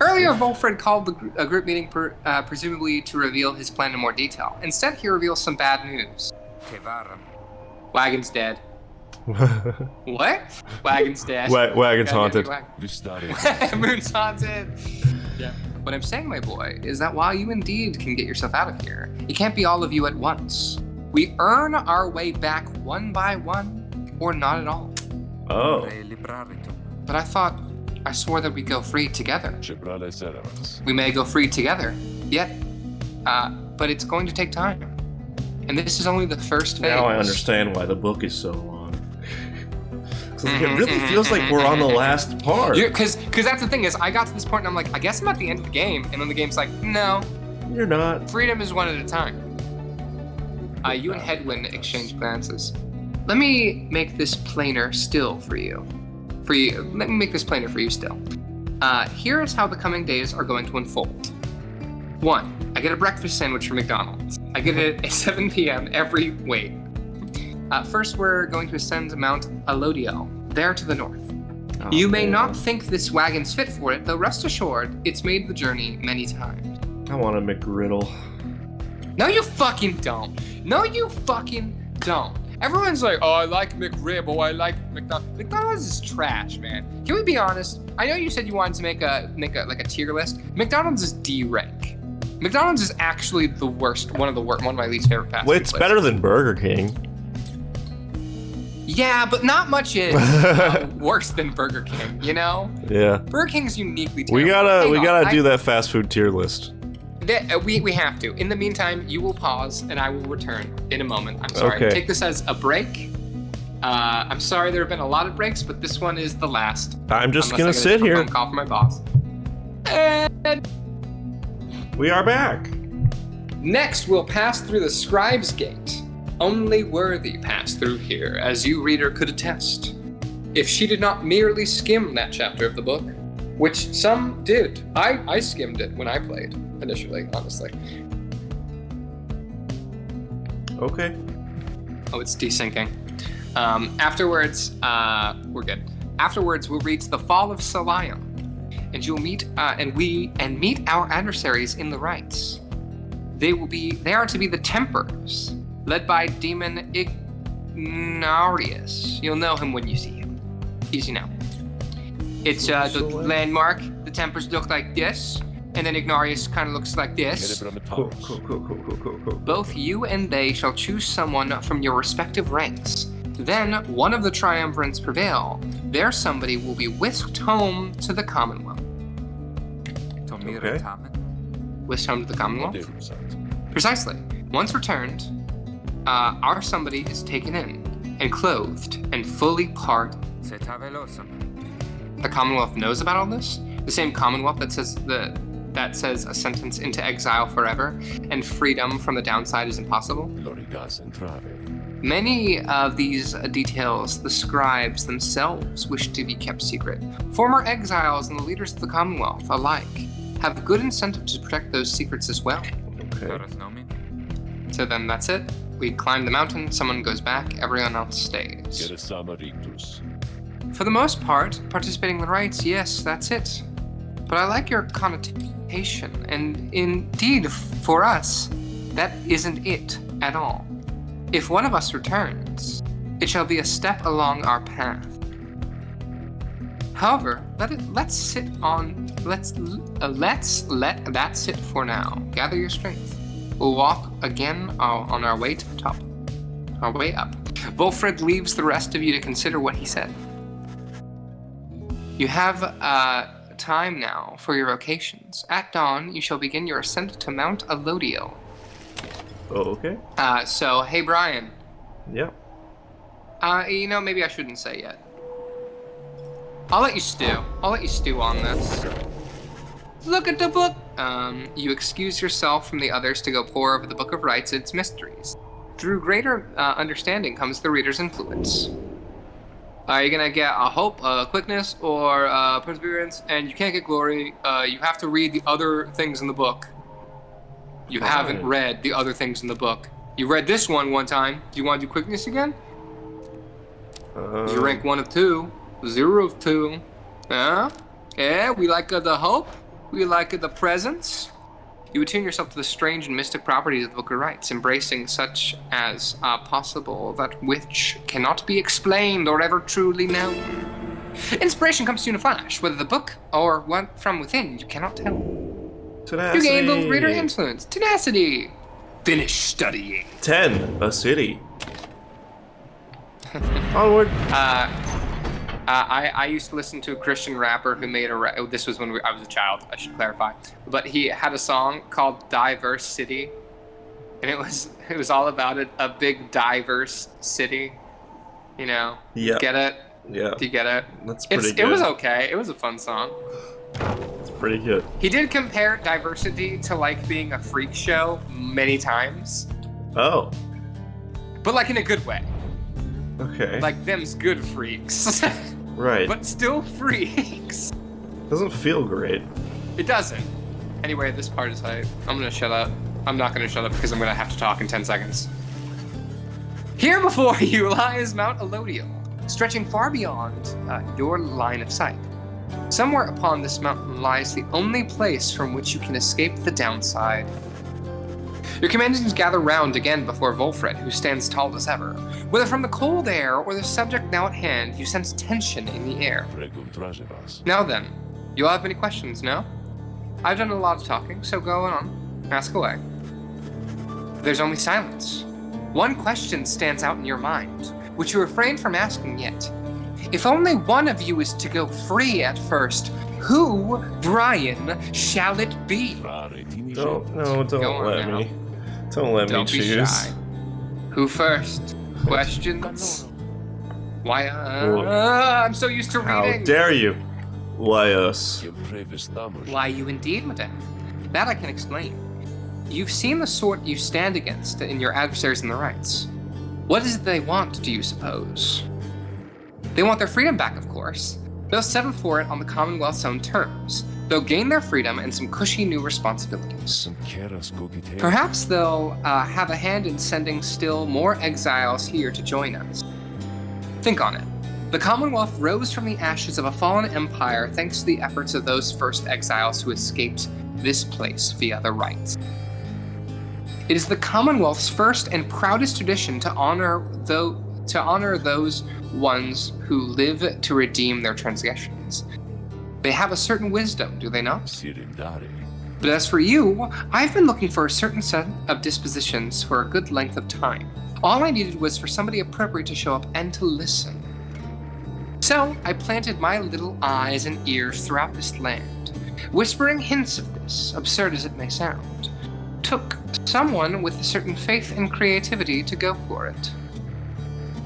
Earlier, Volfred called a group meeting presumably to reveal his plan in more detail. Instead, he reveals some bad news. Wagon's dead. What? Wagon's dead. Wagon's haunted. Moon's haunted. Yeah. What I'm saying, my boy, is that while you indeed can get yourself out of here, it can't be all of you at once. We earn our way back one by one, or not at all. Oh. But I swore that we'd go free together. We may go free together, yet, but it's going to take time. And this is only the first phase. Now I understand why the book is so long. It really feels like we're on the last part. Because that's the thing is, I got to this point and I'm like, I guess I'm at the end of the game. And then the game's like, no. You're not. Freedom is one at a time. You and Hedwyn exchange glances. Let me make this plainer still for you. Let me make this plainer for you still. Here is how the coming days are going to unfold. 1, I get a breakfast sandwich from McDonald's. I get it at 7 p.m. every wait. First, we're going to ascend Mount Alodiel, there to the north. Oh, you may not think this wagon's fit for it, though rest assured, it's made the journey many times. I want a McGriddle. No, you fucking don't. No, you fucking don't. Everyone's like, oh, I like McRib, oh, I like McDonald's. McDonald's is trash, man. Can we be honest? I know you said you wanted to make a tier list. McDonald's is D rank. McDonald's is actually the worst, one of my least favorite fast food places. It's better than Burger King. Yeah, but not much is worse than Burger King, you know? Yeah. Burger King's uniquely terrible. We gotta do that fast food tier list. We have to. In the meantime, you will pause, and I will return in a moment. I'm sorry. Okay. Take this as a break. I'm sorry there have been a lot of breaks, but this one is the last. I'm just gonna sit here. Call from my boss. And we are back. Next, we'll pass through the Scribe's Gate. Only worthy pass through here, as you, reader, could attest. If she did not merely skim that chapter of the book, which some did. I skimmed it when I played, initially, honestly. Okay. Oh, it's desyncing. Afterwards, we're good. Afterwards, we'll reach the Fall of Salion, and you'll meet, meet our adversaries in the rites. They are to be the Tempers, led by Demon Ignarius. You'll know him when you see him. Easy now. It's the landmark. The Tempers look like this, and then Ignarius kind of looks like this. Cool. Both you and they shall choose someone from your respective ranks. Then one of the triumvirates prevail. There somebody will be whisked home to the Commonwealth. Okay. Whisked home to the Commonwealth? Precisely. Once returned, our somebody is taken in and clothed and fully pardoned. The Commonwealth knows about all this? The same Commonwealth that says a sentence into exile forever and freedom from the downside is impossible? Many of these details the scribes themselves wish to be kept secret. Former exiles and the leaders of the Commonwealth alike have good incentive to protect those secrets as well. Okay. So then that's it. We climb the mountain, someone goes back, everyone else stays. For the most part, participating in the rites, yes, that's it. But I like your connotation, and indeed, for us, that isn't it at all. If one of us returns, it shall be a step along our path. However, let that sit for now. Gather your strength. We'll walk again on our way to the top. Our way up. Volfred leaves the rest of you to consider what he said. You have time now for your vocations. At dawn, you shall begin your ascent to Mount Alodiel. Oh, okay. So, hey, Brian. Yeah. Maybe I shouldn't say yet. I'll let you stew. I'll let you stew on this. Look at the book! You excuse yourself from the others to go pore over the Book of Rites and its mysteries. Through greater understanding comes the reader's influence. Are you gonna get a hope, quickness, or perseverance? And you can't get glory. You have to read the other things in the book. You haven't read the other things in the book. You read this one time. Do you want to do quickness again? You rank 1 of 2, 0 of 2. Yeah, we like the hope. We like the presence. You attune yourself to the strange and mystic properties of the Book of Rites, embracing such as are possible, that which cannot be explained or ever truly known. Inspiration comes to you in a flash, whether the book or what from within, you cannot tell. Tenacity. You gain both reader influence. Tenacity. Finish studying. 10. A city. Onward. I used to listen to a Christian rapper who made this was when I was a child, I should clarify. But he had a song called Diverse City. And it was all about a big diverse city. You know? Yeah. Get it? Yeah. Do you get it? That's pretty good. It was okay. It was a fun song. It's pretty good. He did compare diversity to like being a freak show many times. Oh. But like in a good way. Okay. Like them's good freaks. Right. But still freaks. Doesn't feel great. It doesn't. Anyway, this part is I'm gonna shut up. I'm not gonna shut up because I'm gonna have to talk in 10 seconds. Here before you lies Mount Alodiel, stretching far beyond your line of sight. Somewhere upon this mountain lies the only place from which you can escape the downside. Your companions gather round again before Volfred, who stands tall as ever. Whether from the cold air or the subject now at hand, you sense tension in the air. Now then, you all have many questions, no? I've done a lot of talking, so go on, ask away. There's only silence. One question stands out in your mind, which you refrain from asking yet. If only one of you is to go free at first, who, Brian, shall it be? Don't let me. Don't let me choose. Be shy. Who first? Questions? Why, I'm so used to How reading. dare you? Why us? Why you indeed, madame. That I can explain. You've seen the sort you stand against in your adversaries in the rights. What is it they want, do you suppose? They want their freedom back, of course. They'll settle for it on the Commonwealth's own terms. They'll gain their freedom and some cushy new responsibilities. Perhaps they'll have a hand in sending still more exiles here to join us. Think on it. The Commonwealth rose from the ashes of a fallen empire thanks to the efforts of those first exiles who escaped this place via the rights. It is the Commonwealth's first and proudest tradition to honor those ones who live to redeem their transgressions. They have a certain wisdom, do they not? But as for you, I've been looking for a certain set of dispositions for a good length of time. All I needed was for somebody appropriate to show up and to listen. So I planted my little eyes and ears throughout this land, whispering hints of this, absurd as it may sound. Took someone with a certain faith and creativity to go for it.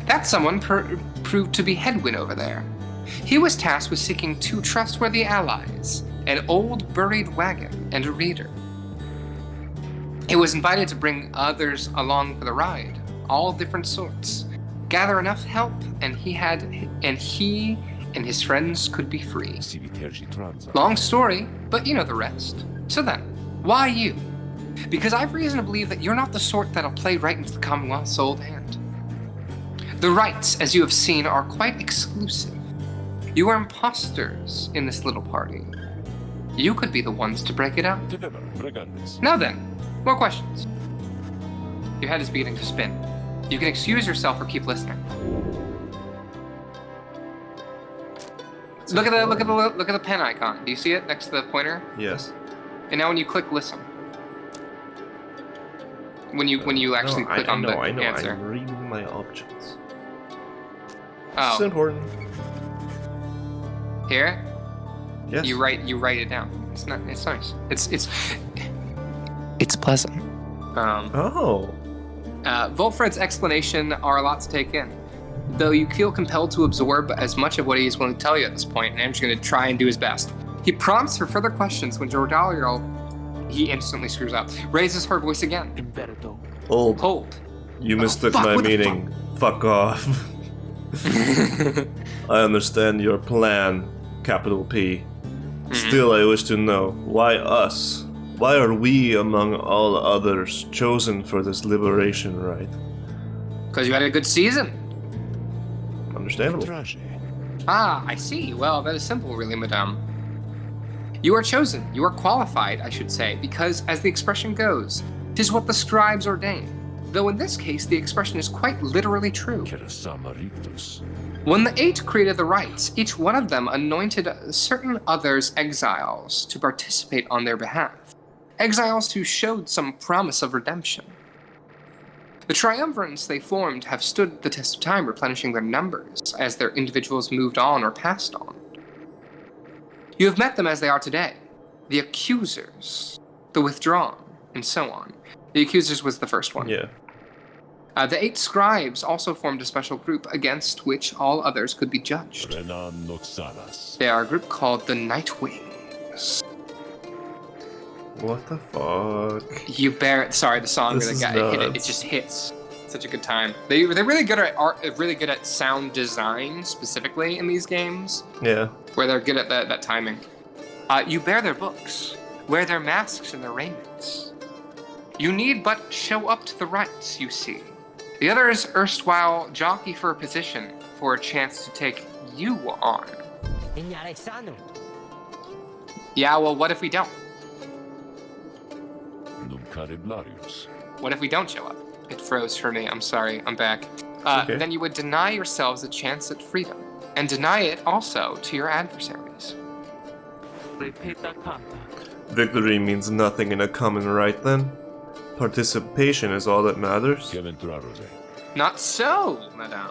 That someone proved to be Hedwin over there. He was tasked with seeking two trustworthy allies, an old buried wagon and a reader. He was invited to bring others along for the ride, all different sorts. Gather enough help, and he and his friends could be free. Long story, but you know the rest. So then, why you? Because I've reason to believe that you're not the sort that'll play right into the Commonwealth's old hand. The rights, as you have seen, are quite exclusive. You are imposters in this little party. You could be the ones to break it out. Now then, more questions. Your head is beginning to spin. You can excuse yourself or keep listening. Look at the pen icon. Do you see it next to the pointer? Yes. And now when you click listen. When you actually click on the answer. I'm reading my options. Oh. It's important. Here? Yes. You write it down. It's nice. It's pleasant. Volfred's explanation are a lot to take in. Though you feel compelled to absorb as much of what he is willing to tell you at this point, and Andrew's going to try and do his best. He prompts for further questions when Alodiel, he instantly screws up, raises her voice again. Hold. You mistook my meaning. Fuck off. I understand your plan, capital P. Mm-hmm. Still, I wish to know, why us? Why are we, among all others, chosen for this liberation rite? Because you had a good season. Understandable. Ah, I see. Well, that is simple, really, madame. You are chosen, you are qualified, I should say, because, as the expression goes, 'tis what the scribes ordain. Though in this case, the expression is quite literally true. When the 8 created the rites, each one of them anointed certain others exiles to participate on their behalf. Exiles who showed some promise of redemption. The triumvirates they formed have stood the test of time, replenishing their numbers as their individuals moved on or passed on. You have met them as they are today. The accusers, the withdrawn, and so on. The accusers was the first one. Yeah. The 8 scribes also formed a special group against which all others could be judged. They are a group called the Nightwings. What the fuck? You bear it. Sorry, the song This that is got it hit it. It nuts. just hits. Such a good time. They're really good at art. Really good at sound design specifically in these games, Yeah. where they're good at that timing. You bear their books, wear their masks and their raiments. You need but show up to the rites, you see. The others erstwhile jockey for a position, for a chance to take you on. Yeah, well, what if we don't? What if we don't show up? It froze for me. I'm sorry. I'm back. Okay. Then you would deny yourselves a chance at freedom, and deny it also to your adversaries. Victory means nothing in a common right then? Participation is all that matters? Not so, madame.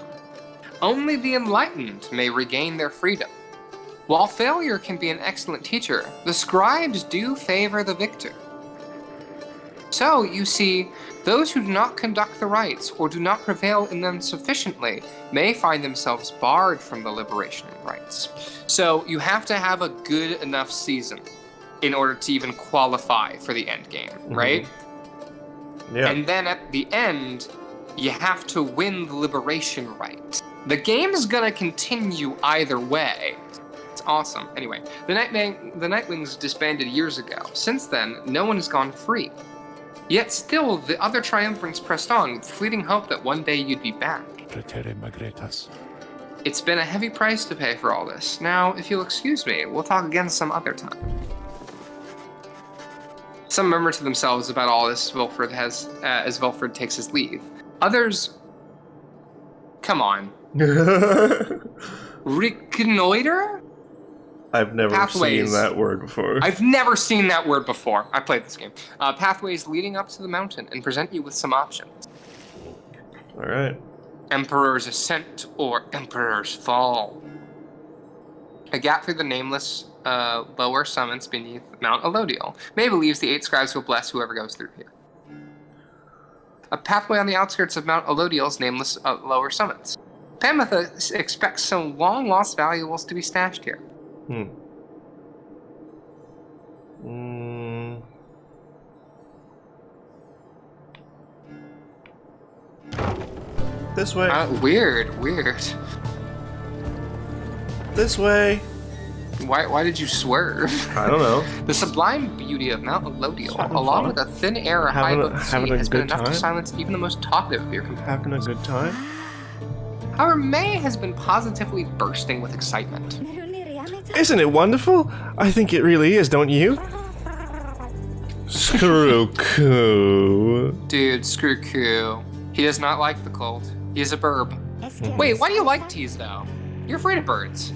Only the enlightened may regain their freedom. While failure can be an excellent teacher, the scribes do favor the victor. So, you see, those who do not conduct the rites or do not prevail in them sufficiently may find themselves barred from the liberation rites. So, you have to have a good enough season in order to even qualify for the end game, right? Yeah. And then at the end, you have to win the liberation rite. The game is gonna continue either way. It's awesome. Anyway, the Nightwings disbanded years ago. Since then, no one has gone free. Yet still, the other triumvirates pressed on with fleeting hope that one day you'd be back. It's been a heavy price to pay for all this. Now, if you'll excuse me, we'll talk again some other time. Some murmur to themselves about all this Wilfred has, as Wilfred takes his leave. Others... Come on. Reconnoiter? I've never Pathways. seen that word before. I've never seen that word before. I played this game. Pathways leading up to the mountain and present you with some options. Alright. Emperor's Ascent or Emperor's Fall. A gap through the nameless lower summits beneath Mount Alodiel. May believes the 8 scribes will bless whoever goes through here. A pathway on the outskirts of Mount Alodiel's nameless lower summits. Pamitha expects some long-lost valuables to be stashed here. This way. Weird. This way. Why did you swerve? I don't know. The sublime beauty of Mount Alodiel, Having along fun. with the thin air high Having a- above the sea, having a has been good enough to time? silence even the most talkative of your companions. Having a good time? However, May has been positively bursting with excitement. Isn't it wonderful? I think it really is, don't you? Screw Coo. Dude, screw Koo. He does not like the cold. He is a burb. Wait, why do you like teas, though? You're afraid of birds.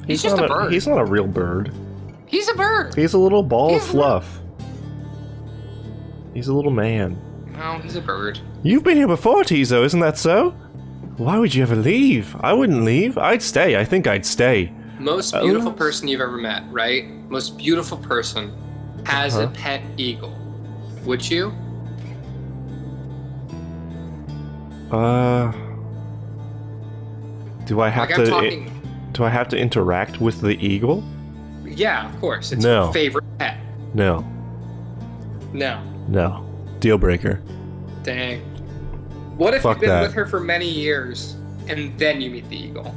He's just not a bird. He's not a real bird. He's a bird. He's a little ball of He's a fluff. He's a little man. No, he's a bird. You've been here before, Tizo, isn't that so? Why would you ever leave? I wouldn't leave. I'd stay. I think I'd stay. Most beautiful person you've ever met, right? Most beautiful person has a pet eagle. Would you? Do I have Like, I'm to? talking... Do I have to interact with the eagle? Yeah, of course. It's No. your favorite pet. No. No. No. Deal breaker. Dang. What if Fuck you've been that. with her for many years, and then you meet the eagle?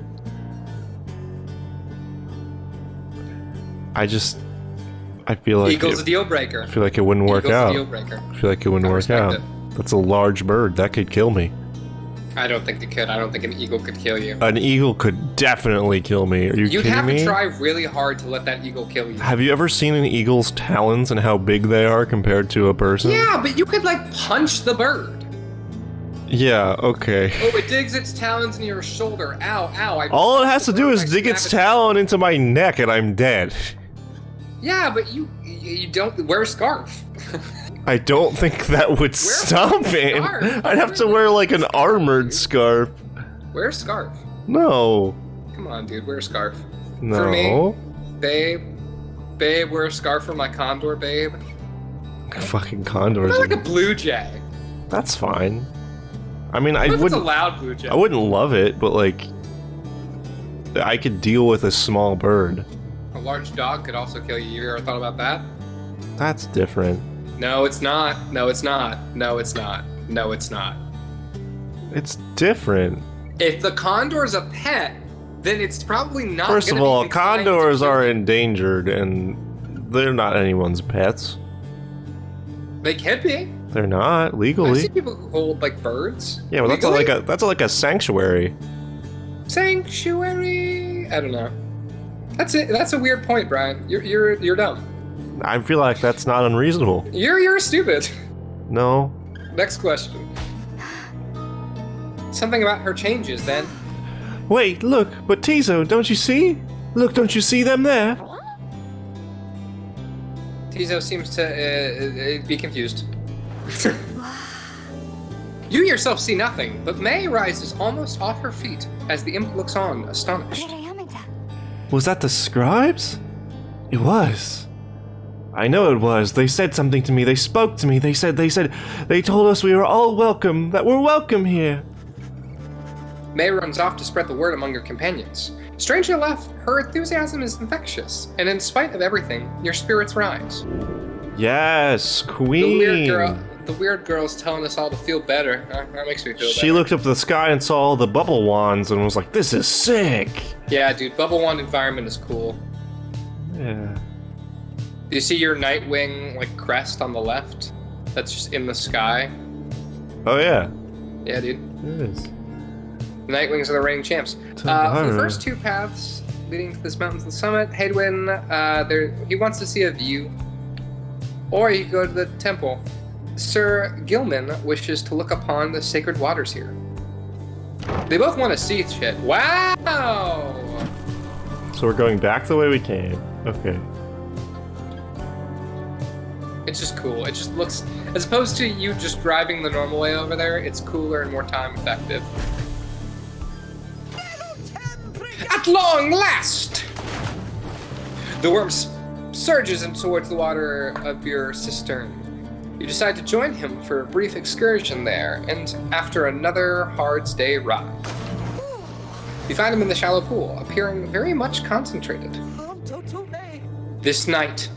I feel like Eagle's a deal breaker. I feel like it wouldn't work Eagle's out. a deal breaker. I feel like it wouldn't I work respect out. it. That's a large bird. That could kill me. I don't think it could. I don't think an eagle could kill you. An eagle could definitely kill me. Are you You'd kidding have me? to try really hard to let that eagle kill you. Have you ever seen an eagle's talons and how big they are compared to a person? Yeah, but you could, like, punch the bird. Yeah, okay. Oh, it digs its talons in your shoulder. Ow, ow. All it has to do is dig its talon into my neck and I'm dead. Yeah, but you don't wear a scarf. I don't think that would stop it. I'd have to wear like an armored scarf. Wear a scarf. No. Come on, dude, wear a scarf. No. For me, babe, wear a scarf for my condor, babe. Fucking condors. Not like a blue jay. That's fine. I mean, I What if it's a wouldn't. loud blue jay? I wouldn't love it, but like, I could deal with a small bird. A large dog could also kill you. You ever thought about that? That's different. No, it's not. No, it's not. No, it's not. No, it's not. It's different. If the condor's a pet, then it's probably not. First of gonna be all, inclined condors to- are endangered, and they're not anyone's pets. They can be. They're not I've legally. seen people who hold like birds. Yeah, well, Legally? that's like a sanctuary. Sanctuary. I don't know. That's it. That's a weird point, Brian. You're dumb. I feel like that's not unreasonable. You're stupid. No. Next question. Something about her changes then. Wait, look, but Tizo, don't you see? Look, don't you see them there? Tizo seems to be confused. You yourself see nothing, but May rises almost off her feet as the imp looks on, astonished. Was that the scribes? It was. I know it was. They said something to me. They spoke to me. They told us we were all welcome, that we're welcome here. May runs off to spread the word among her companions. Strangely enough, her enthusiasm is infectious, and in spite of everything, your spirits rise. Yes, Queen. The weird girl's telling us all to feel better. That makes me feel better. She looked up to the sky and saw all the bubble wands and was like, this is sick. Yeah, dude, bubble wand environment is cool. Yeah. Do you see your Nightwing, like, crest on the left? That's just in the sky? Oh, yeah. Yeah, dude. It is. The Nightwings are the reigning champs. For the first two paths leading to this mountain to the summit, Hadwin, he wants to see a view. Or you could go to the temple. Sir Gilman wishes to look upon the sacred waters here. They both want to see shit. Wow! So we're going back the way we came. Okay. It's just cool. It just looks, as opposed to you just driving the normal way over there, it's cooler and more time effective. At long last! The worm surges in towards the water of your cistern. You decide to join him for a brief excursion there, and after another hard day ride, you find him in the shallow pool, appearing very much concentrated. This night,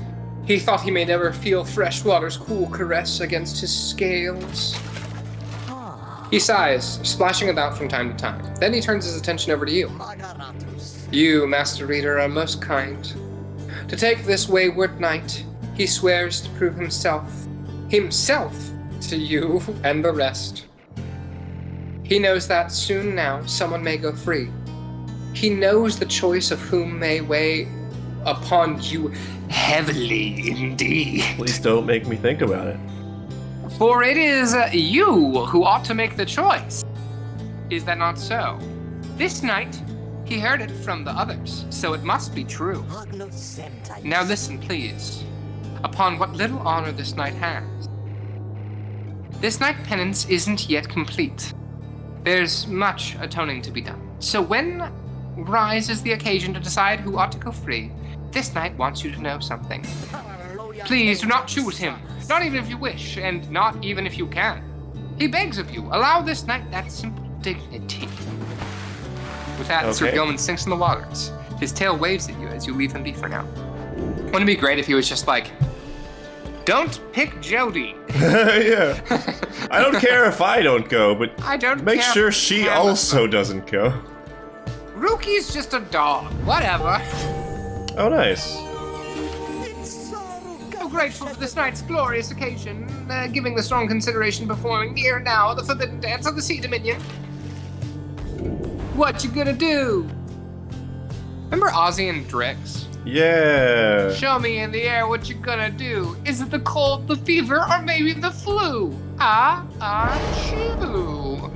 he thought he may never feel fresh water's cool caress against his scales. He sighs, splashing about from time to time. Then he turns his attention over to you. You, Master Reader, are most kind. To take this wayward knight, he swears to prove himself to you and the rest. He knows that soon now someone may go free. He knows the choice of whom may weigh upon you heavily indeed. Please don't make me think about it. For it is you who ought to make the choice. Is that not so? This night, he heard it from the others, so it must be true. Now listen, please, upon what little honor this knight has. This night penance isn't yet complete. There's much atoning to be done. So when rises the occasion to decide who ought to go free, this knight wants you to know something. Please do not choose him, not even if you wish, and not even if you can. He begs of you, allow this knight that simple dignity. With that, Sir Gilman sinks in the waters. His tail waves at you as you leave him be for now. Wouldn't it be great if he was just like, don't pick Jody. Yeah. I don't care if I don't go, but I don't make care sure if she Hannah- also doesn't go. Rookie's just a dog. Whatever. Oh, nice. So grateful for this night's glorious occasion, giving the strong consideration performing here now the forbidden dance of the Sea Dominion. What you gonna do? Remember Ozzy and Drix? Yeah. Show me in the air what you gonna do. Is it the cold, the fever, or maybe the flu? Chew.